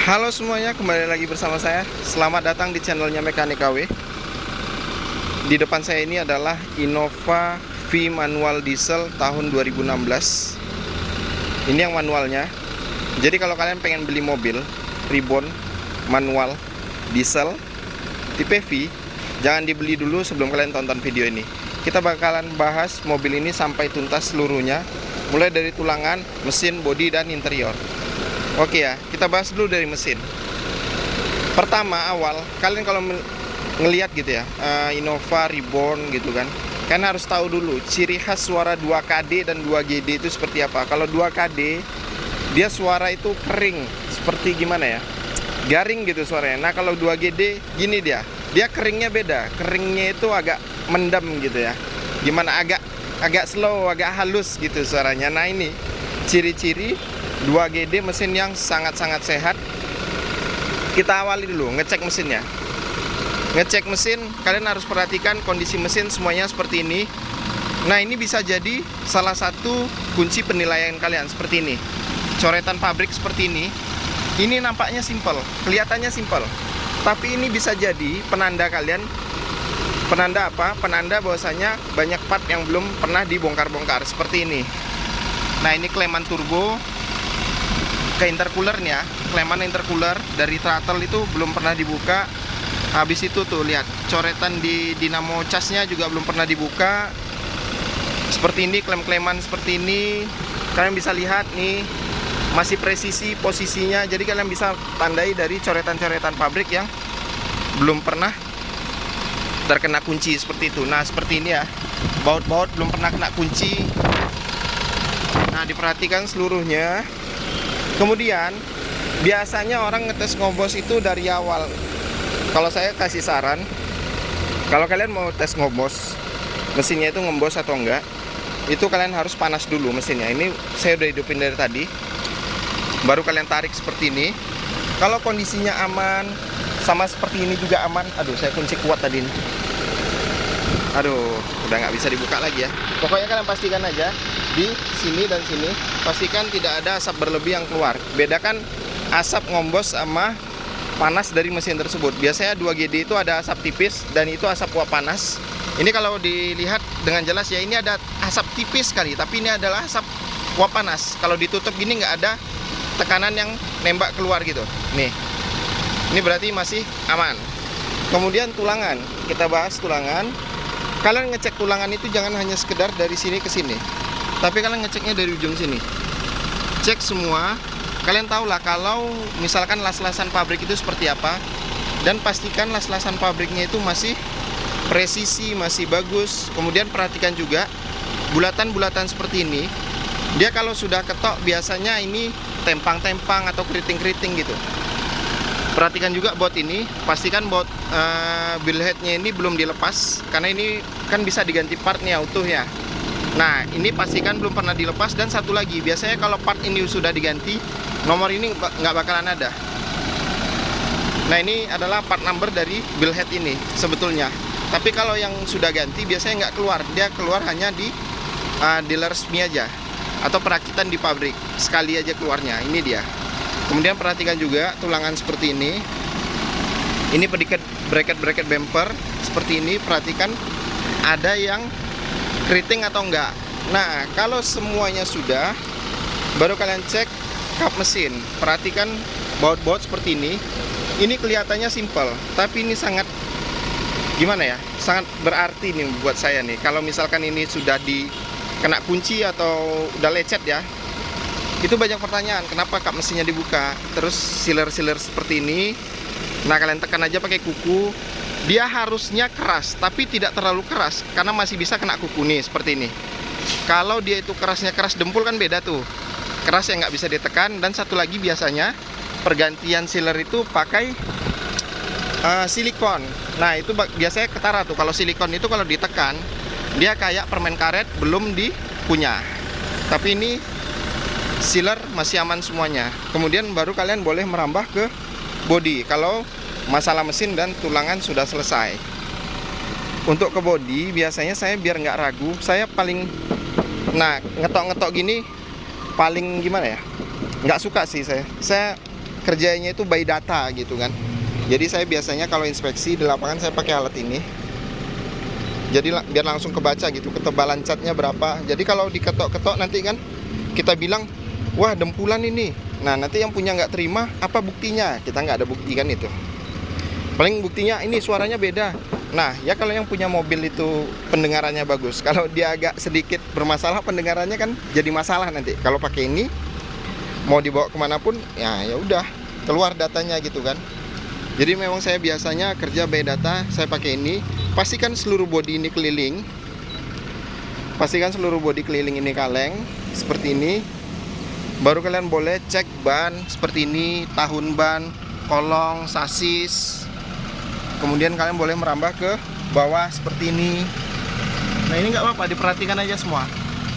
Halo semuanya, kembali lagi bersama saya. Selamat datang di channelnya Mekanik KW. Di depan saya ini adalah Innova V manual diesel tahun 2016. Ini yang manualnya. Jadi kalau kalian pengen beli mobil Reborn manual diesel tipe V, jangan dibeli dulu sebelum kalian tonton video ini. Kita bakalan bahas mobil ini sampai tuntas seluruhnya, mulai dari tulangan, mesin, bodi, dan interior. Oke ya, kita bahas dulu dari mesin. Pertama, awal, kalian kalau ngelihat gitu ya, Innova Reborn gitu kan, kalian harus tahu dulu ciri khas suara 2KD dan 2GD itu seperti apa. Kalau 2KD, dia suara itu kering, seperti gimana ya, garing gitu suaranya. Nah kalau 2GD, gini dia keringnya beda. Keringnya itu agak mendam gitu ya, gimana, agak slow, agak halus gitu suaranya. Nah ini ciri-ciri 2GD mesin yang sangat-sangat sehat. Kita awali dulu ngecek mesinnya. Ngecek mesin, kalian harus perhatikan kondisi mesin semuanya seperti ini. Nah ini bisa jadi salah satu kunci penilaian kalian seperti ini. Coretan pabrik seperti ini. Ini nampaknya simple, kelihatannya simple, tapi ini bisa jadi penanda kalian. Penanda apa? Penanda bahwasanya banyak part yang belum pernah dibongkar-bongkar seperti ini. Nah ini kleman turbo ke intercoolernya, kleman intercooler dari throttle itu belum pernah dibuka. Habis itu tuh lihat coretan di dinamo casnya juga belum pernah dibuka. Seperti ini, klem-kleman seperti ini. Kalian bisa lihat nih, masih presisi posisinya. Jadi kalian bisa tandai dari coretan-coretan pabrik yang belum pernah terkena kunci seperti itu. Nah seperti ini ya, baut-baut belum pernah kena kunci. Nah diperhatikan seluruhnya. Kemudian biasanya orang ngetes ngobos itu dari awal. Kalau saya kasih saran, kalau kalian mau tes ngobos mesinnya itu ngembos atau enggak, itu kalian harus panas dulu mesinnya. Ini saya udah hidupin dari tadi, baru kalian tarik seperti ini. Kalau kondisinya aman, sama seperti ini juga aman. Aduh, saya kunci kuat tadi ini. Aduh, udah nggak bisa dibuka lagi ya. Pokoknya kalian pastikan aja di sini dan sini, pastikan tidak ada asap berlebih yang keluar. Bedakan asap ngombos sama panas dari mesin tersebut. Biasanya 2GD itu ada asap tipis dan itu asap uap panas. Ini kalau dilihat dengan jelas ya, ini ada asap tipis sekali, tapi ini adalah asap uap panas. Kalau ditutup gini nggak ada tekanan yang nembak keluar gitu. Nih, ini berarti masih aman. Kemudian tulangan, kita bahas tulangan. Kalian ngecek tulangan itu jangan hanya sekedar dari sini ke sini, tapi kalian ngeceknya dari ujung sini. Cek semua. Kalian tahulah kalau misalkan las-lasan pabrik itu seperti apa, dan pastikan las-lasan pabriknya itu masih presisi, masih bagus. Kemudian perhatikan juga bulatan-bulatan seperti ini. Dia kalau sudah ketok biasanya ini tempang-tempang atau keriting-keriting gitu. Perhatikan juga baut ini, pastikan baut billheadnya ini belum dilepas, karena ini kan bisa diganti part nih utuh ya. Nah ini pastikan belum pernah dilepas. Dan satu lagi, biasanya kalau part ini sudah diganti, nomor ini nggak bakalan ada. Nah ini adalah part number dari billhead ini sebetulnya, tapi kalau yang sudah ganti biasanya nggak keluar. Dia keluar hanya di dealer resmi aja, atau perakitan di pabrik sekali aja keluarnya. Ini dia. Kemudian perhatikan juga tulangan seperti ini. Ini bracket bumper seperti ini. Perhatikan ada yang keriting atau enggak. Nah kalau semuanya sudah, baru kalian cek kap mesin. Perhatikan baut-baut seperti ini. Ini kelihatannya simple, tapi ini sangat gimana ya, sangat berarti nih buat saya nih. Kalau misalkan ini sudah kena kunci atau udah lecet ya, itu banyak pertanyaan, kenapa kap mesinnya dibuka. Terus sealer-sealer seperti ini. Nah kalian tekan aja pakai kuku. Dia harusnya keras, tapi tidak terlalu keras, karena masih bisa kena kuku nih seperti ini. Kalau dia itu kerasnya keras dempul kan beda tuh, keras yang nggak bisa ditekan. Dan satu lagi, biasanya pergantian sealer itu pakai silikon. Nah itu biasanya ketara tuh. Kalau silikon itu kalau ditekan, dia kayak permen karet belum dikunyah. Tapi ini sealer masih aman semuanya. Kemudian baru kalian boleh merambah ke bodi kalau masalah mesin dan tulangan sudah selesai. Untuk ke bodi biasanya saya biar nggak ragu, saya paling ngetok-ngetok gini paling gimana ya, nggak suka sih saya kerjanya itu by data gitu kan. Jadi saya biasanya kalau inspeksi di lapangan saya pakai alat ini. Jadi biar langsung kebaca gitu ketebalan catnya berapa. Jadi kalau diketok-ketok nanti kan kita bilang, wah dempulan ini. Nah nanti yang punya nggak terima, apa buktinya? Kita nggak ada bukti kan itu. Paling buktinya ini suaranya beda. Nah ya kalau yang punya mobil itu pendengarannya bagus. Kalau dia agak sedikit bermasalah pendengarannya kan jadi masalah nanti. Kalau pakai ini mau dibawa kemanapun ya udah keluar datanya gitu kan. Jadi memang saya biasanya kerja by data, saya pakai ini. Pastikan seluruh bodi ini keliling. Pastikan seluruh bodi keliling ini kaleng seperti ini. Baru kalian boleh cek ban seperti ini, tahun ban, kolong, sasis. Kemudian kalian boleh merambah ke bawah seperti ini. Nah ini nggak apa-apa, diperhatikan aja semua.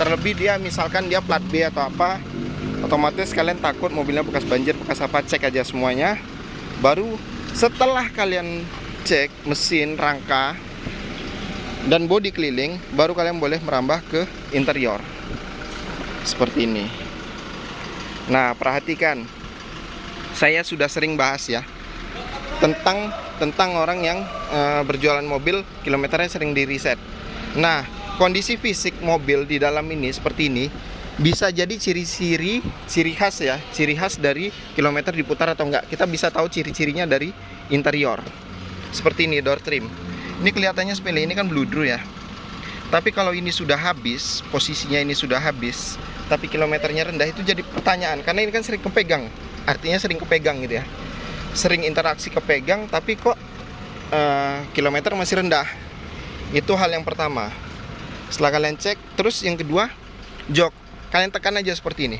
Terlebih dia misalkan dia plat B atau apa, otomatis kalian takut mobilnya bekas banjir, bekas apa, cek aja semuanya. Baru setelah kalian cek mesin, rangka, dan bodi keliling, baru kalian boleh merambah ke interior seperti ini. Nah perhatikan, saya sudah sering bahas ya tentang orang yang berjualan mobil kilometernya sering di reset. Nah kondisi fisik mobil di dalam ini seperti ini bisa jadi ciri khas dari kilometer diputar atau enggak. Kita bisa tahu ciri-cirinya dari interior. Seperti ini door trim. Ini kelihatannya sepele, ini kan bludru ya. Tapi kalau ini sudah habis, posisinya ini sudah habis, tapi kilometernya rendah, itu jadi pertanyaan. Karena ini kan sering kepegang. Artinya sering kepegang gitu ya. Sering interaksi kepegang, tapi kok kilometer masih rendah. Itu hal yang pertama. Setelah kalian cek, terus yang kedua, jok. Kalian tekan aja seperti ini.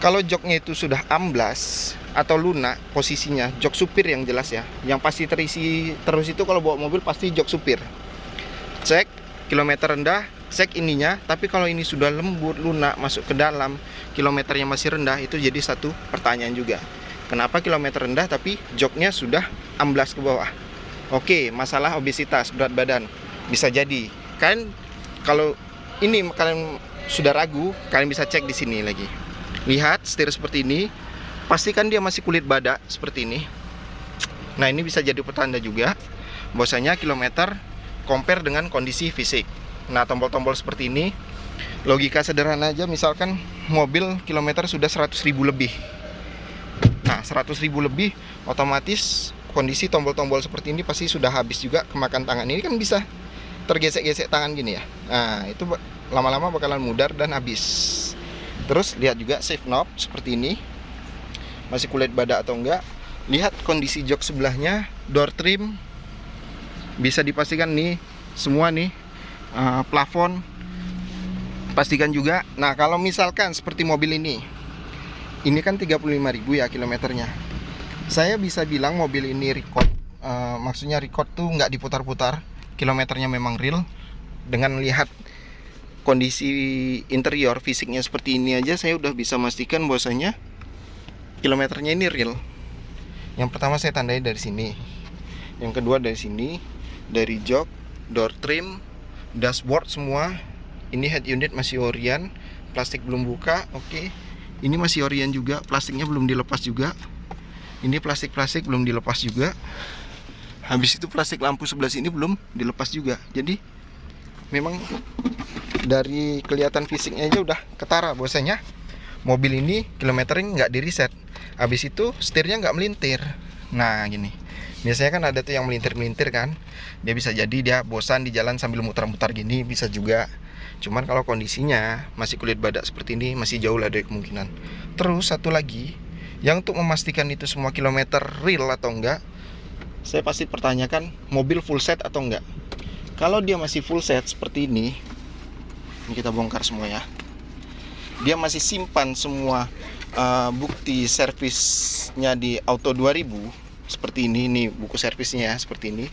Kalau joknya itu sudah amblas atau lunak posisinya, jok supir yang jelas ya. Yang pasti terisi terus itu kalau bawa mobil pasti jok supir. Cek kilometer rendah, cek ininya. Tapi kalau ini sudah lembut, lunak, masuk ke dalam, kilometernya masih rendah, itu jadi satu pertanyaan juga. Kenapa kilometer rendah tapi joknya sudah amblas ke bawah? Oke, masalah obesitas, berat badan. Bisa jadi. Kan kalau ini kalian sudah ragu, kalian bisa cek di sini lagi. Lihat setir seperti ini, pastikan dia masih kulit badak seperti ini. Nah ini bisa jadi pertanda juga bahwasanya kilometer compare dengan kondisi fisik. Nah tombol-tombol seperti ini, logika sederhana aja, misalkan mobil kilometer sudah 100.000 lebih. Nah 100.000 lebih, otomatis kondisi tombol-tombol seperti ini pasti sudah habis juga kemakan tangan. Ini kan bisa tergesek-gesek tangan gini ya. Nah itu lama-lama bakalan mudar dan habis. Terus lihat juga save knob seperti ini, masih kulit badak atau enggak. Lihat kondisi jok sebelahnya, door trim bisa dipastikan nih semua nih, plafon pastikan juga. Nah kalau misalkan seperti mobil ini kan 35.000 ya kilometernya, saya bisa bilang mobil ini record. Maksudnya record tuh nggak diputar-putar, kilometernya memang real. Dengan lihat kondisi interior fisiknya seperti ini aja, saya udah bisa memastikan bahwasanya kilometernya ini real. Yang pertama saya tandai dari sini, yang kedua dari sini, dari jok, door trim, dashboard semua. Ini head unit masih Orion, plastik belum buka. Oke. Ini masih Orion juga, plastiknya belum dilepas juga. Ini plastik belum dilepas juga. Habis itu plastik lampu sebelah sini belum dilepas juga. Jadi memang dari kelihatan fisiknya aja udah ketara bahwasanya mobil ini kilometernya nggak di reset. Habis itu setirnya nggak melintir. Nah gini, biasanya kan ada tuh yang melintir kan. Dia bisa jadi dia bosan di jalan sambil muter-muter gini, bisa juga. Cuman kalau kondisinya masih kulit badak seperti ini, masih jauh lah dari kemungkinan. Terus satu lagi, yang untuk memastikan itu semua kilometer real atau enggak, saya pasti pertanyakan mobil full set atau enggak. Kalau dia masih full set seperti ini kita bongkar semua ya. Dia masih simpan semua bukti servisnya di Auto 2000 seperti ini buku servisnya seperti ini.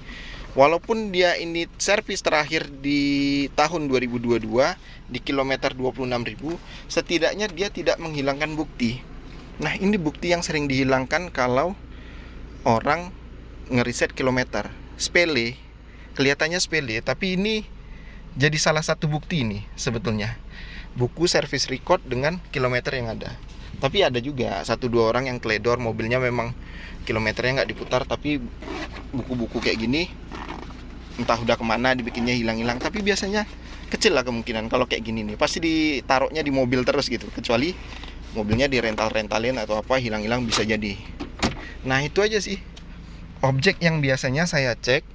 Walaupun dia ini servis terakhir di tahun 2022 di kilometer 26.000, setidaknya dia tidak menghilangkan bukti. Nah ini bukti yang sering dihilangkan kalau orang ngeriset kilometer. Sepele, kelihatannya sepele, tapi ini jadi salah satu bukti ini sebetulnya buku service record dengan kilometer yang ada. Tapi ada juga 1-2 orang yang teledor, mobilnya memang kilometernya nggak diputar, tapi buku-buku kayak gini entah udah kemana dibikinnya hilang-hilang. Tapi biasanya kecil lah kemungkinan kalau kayak gini nih, pasti ditaruhnya di mobil terus gitu, kecuali mobilnya dirental-rentalin atau apa, hilang-hilang bisa jadi. Nah itu aja sih objek yang biasanya saya cek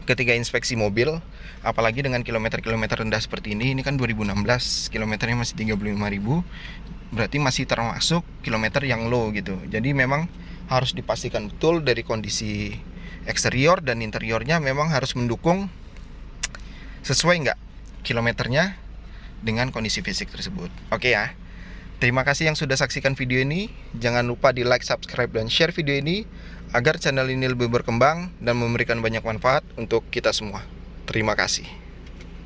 ketika inspeksi mobil, apalagi dengan kilometer-kilometer rendah seperti ini. Ini kan 2016, kilometernya masih 35.000, berarti masih termasuk kilometer yang low gitu. Jadi memang harus dipastikan betul dari kondisi eksterior dan interiornya, memang harus mendukung sesuai nggak kilometernya dengan kondisi fisik tersebut. Oke ya. Terima kasih yang sudah saksikan video ini. Jangan lupa di like, subscribe, dan share video ini agar channel ini lebih berkembang dan memberikan banyak manfaat untuk kita semua. Terima kasih.